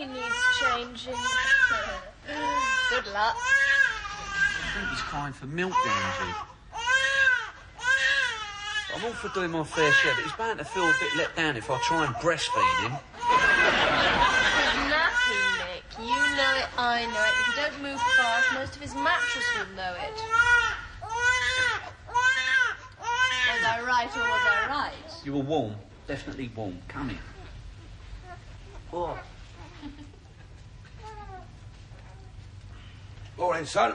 nappy needs changing. Good luck. I think he's crying for milk, Angie. I'm all for doing my fair share, but he's bound to feel a bit let down if I try and breastfeed him. His nappy, Nick. You know it, I know it. If you don't move fast, most of his mattress will know it. Was I right or was I right? You were warm. Definitely warm. Come here. Oh. Morning, son.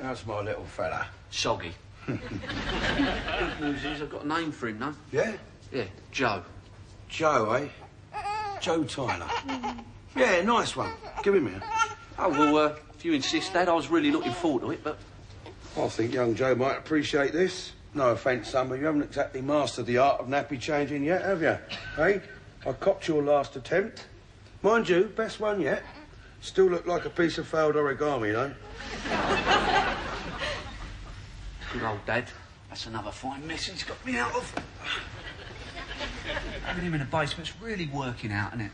How's my little fella? Soggy. Good news is I've got a name for him, no? Yeah? Yeah, Joe. Joe, eh? Joe Tyler. Yeah, nice one. Give him here. Oh, well, if you insist, Dad, I was really looking forward to it, but... I think young Joe might appreciate this. No offence, son, but you haven't exactly mastered the art of nappy changing yet, have you? Hey? I copped your last attempt. Mind you, best one yet. Still look like a piece of failed origami, you know? Good old Dad. That's another fine mess he's got me out of. Having him in the basement's really working out, isn't it?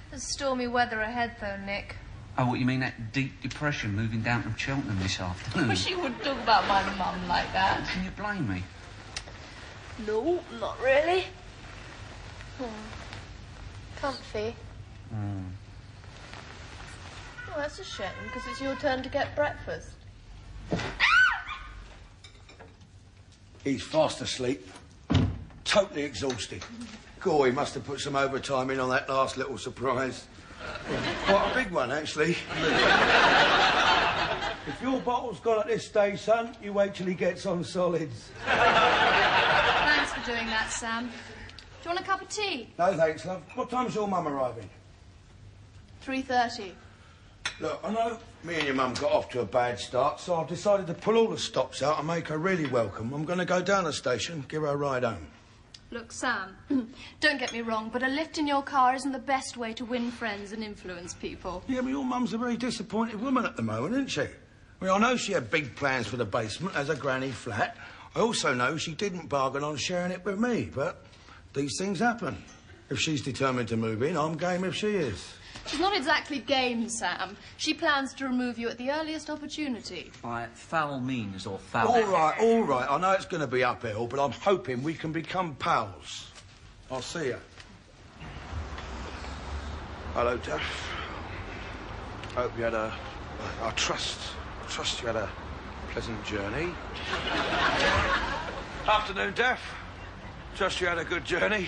There's stormy weather ahead, though, Nick. Oh, what, you mean that deep depression moving down from Cheltenham this afternoon? Wish you wouldn't talk about my mum like that. Can you blame me? No, not really. Comfy. Oh, that's a shame, because it's your turn to get breakfast. He's fast asleep. Totally exhausted. Gosh, he must have put some overtime in on that last little surprise. Quite a big one, actually. If your bottle's gone at this stage, son, you wait till he gets on solids. Thanks for doing that, Sam. Do you want a cup of tea? No, thanks, love. What time's your mum arriving? 3:30. Look, I know me and your mum got off to a bad start, so I've decided to pull all the stops out and make her really welcome. I'm going to go down the station, give her a ride home. Look, Sam, don't get me wrong, but a lift in your car isn't the best way to win friends and influence people. Yeah, but your mum's a very disappointed woman at the moment, isn't she? I mean, I know she had big plans for the basement as a granny flat. I also know she didn't bargain on sharing it with me, but these things happen. If she's determined to move in, I'm game if she is. She's not exactly game, Sam. She plans to remove you at the earliest opportunity. By foul means or foul... All right. I know it's going to be uphill, but I'm hoping we can become pals. I'll see you. Hello, Daff. Hope you had a... I trust you had a pleasant journey. Afternoon, Daff. Trust you had a good journey.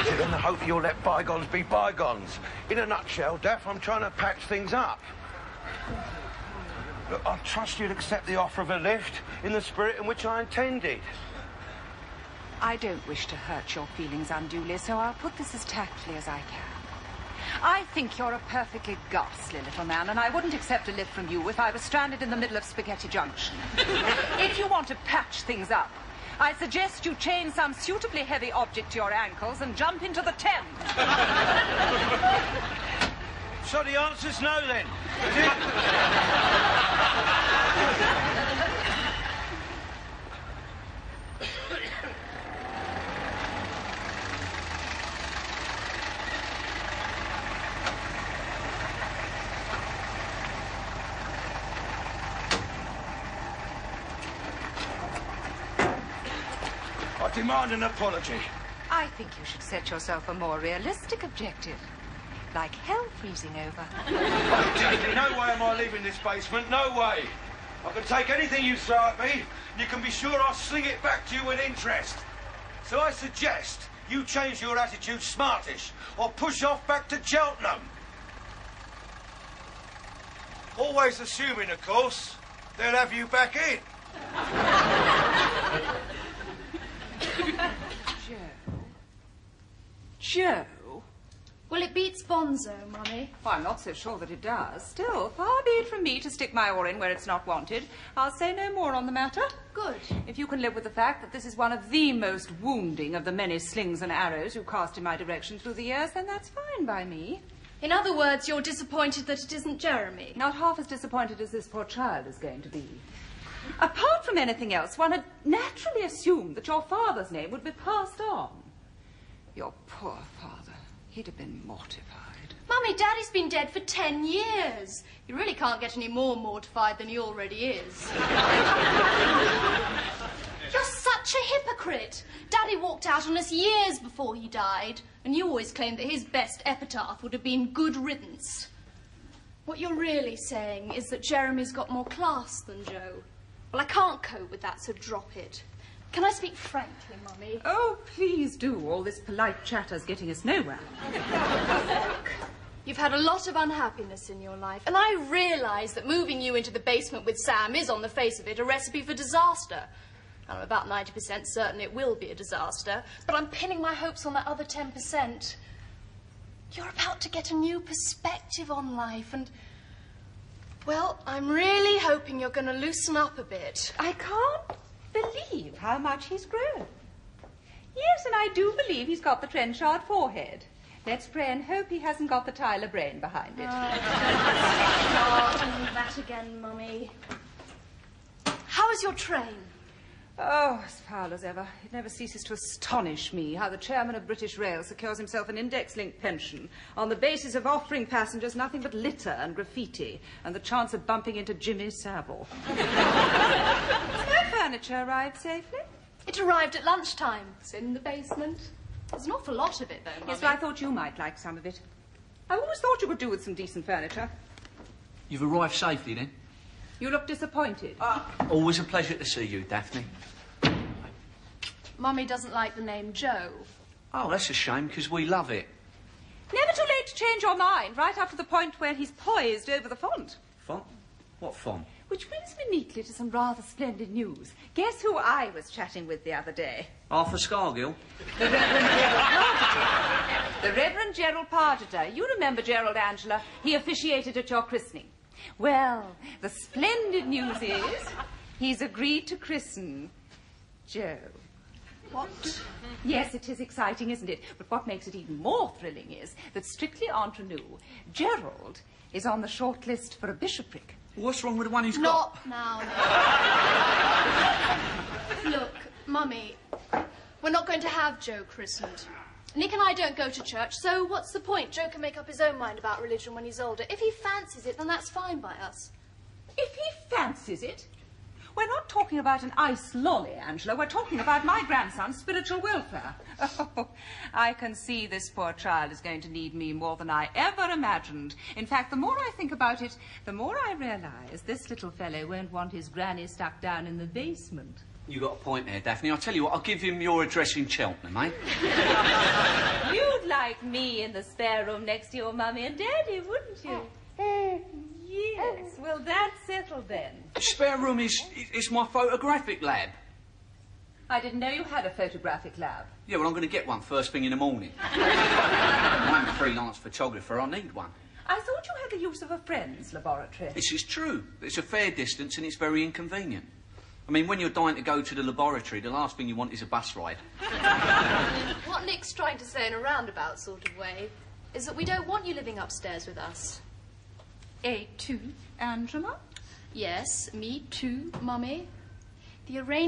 And I hope you'll let bygones be bygones. In a nutshell, Daff, I'm trying to patch things up. Look, I trust you'll accept the offer of a lift in the spirit in which I intended. I don't wish to hurt your feelings unduly, so I'll put this as tactfully as I can. I think you're a perfectly ghastly little man, and I wouldn't accept a lift from you if I was stranded in the middle of Spaghetti Junction. If you want to patch things up, I suggest you chain some suitably heavy object to your ankles and jump into the Thames. So the answer's no, then, is it? I demand an apology. I think you should set yourself a more realistic objective, like hell freezing over. No way am I leaving this basement, no way. I can take anything you throw at me, and you can be sure I'll sling it back to you with interest. So I suggest you change your attitude smartish, or push off back to Cheltenham. Always assuming, of course, they'll have you back in. Joe? Well, it beats Bonzo, Mummy. Well, I'm not so sure that it does. Still, far be it from me to stick my oar in where it's not wanted. I'll say no more on the matter. Good. If you can live with the fact that this is one of the most wounding of the many slings and arrows you cast in my direction through the years, then that's fine by me. In other words, you're disappointed that it isn't Jeremy. Not half as disappointed as this poor child is going to be. Apart from anything else, one had naturally assumed that your father's name would be passed on. Your poor father. He'd have been mortified. Mummy, Daddy's been dead for 10 years. You really can't get any more mortified than he already is. You're such a hypocrite. Daddy walked out on us years before he died, and you always claimed that his best epitaph would have been good riddance. What you're really saying is that Jeremy's got more class than Joe. Well, I can't cope with that, so drop it. Can I speak frankly, Mummy? Oh, please do. All this polite chatter's getting us nowhere. Look, you've had a lot of unhappiness in your life, and I realise that moving you into the basement with Sam is, on the face of it, a recipe for disaster. I'm about 90% certain it will be a disaster, but I'm pinning my hopes on that other 10%. You're about to get a new perspective on life, and, well, I'm really hoping you're going to loosen up a bit. I can't believe how much he's grown. Yes, and I do believe he's got the Trenchard forehead. Let's pray and hope he hasn't got the Tyler brain behind it. Starting that again, Mummy. How is your train? Oh, as foul as ever. It never ceases to astonish me how the chairman of British Rail secures himself an index-linked pension on the basis of offering passengers nothing but litter and graffiti and the chance of bumping into Jimmy Savile. Has my furniture arrived safely? It arrived at lunchtime. It's in the basement. There's an awful lot of it, though, Mummy. Yes, well, I thought you might like some of it. I always thought you could do with some decent furniture. You've arrived safely, then? You look disappointed. Always a pleasure to see you, Daphne. Mummy doesn't like the name Joe. Oh, that's a shame, because we love it. Never too late to change your mind, right up to the point where he's poised over the font. Font? What font? Which brings me neatly to some rather splendid news. Guess who I was chatting with the other day? Arthur Scargill? The Reverend Gerald Pargeter. The Reverend Gerald Pargeter. You remember Gerald, Angela? He officiated at your christening. Well, the splendid news is he's agreed to christen Joe. What? Yes, it is exciting, isn't it? But what makes it even more thrilling is that, strictly entre nous, Gerald is on the short list for a bishopric. What's wrong with the one he's Not got? now. Look, Mummy, we're not going to have Joe christened. Nick and I don't go to church, so what's the point? Joe can make up his own mind about religion when he's older. If he fancies it, then that's fine by us. If he fancies it? We're not talking about an ice lolly, Angela. We're talking about my grandson's spiritual welfare. Oh, I can see this poor child is going to need me more than I ever imagined. In fact, the more I think about it, the more I realise this little fellow won't want his granny stuck down in the basement. You got a point there, Daphne. I'll tell you what, I'll give him your address in Cheltenham, eh? You'd like me in the spare room next to your mummy and daddy, wouldn't you? Yes. Well, that's settled then. The spare room is my photographic lab. I didn't know you had a photographic lab. Yeah, well, I'm going to get one first thing in the morning. I'm a freelance photographer. I need one. I thought you had the use of a friend's laboratory. This is true. It's a fair distance and it's very inconvenient. I mean, when you're dying to go to the laboratory, the last thing you want is a bus ride. What Nick's trying to say in a roundabout sort of way is that we don't want you living upstairs with us. A2, Angela? Yes, me too, Mummy. The arrangement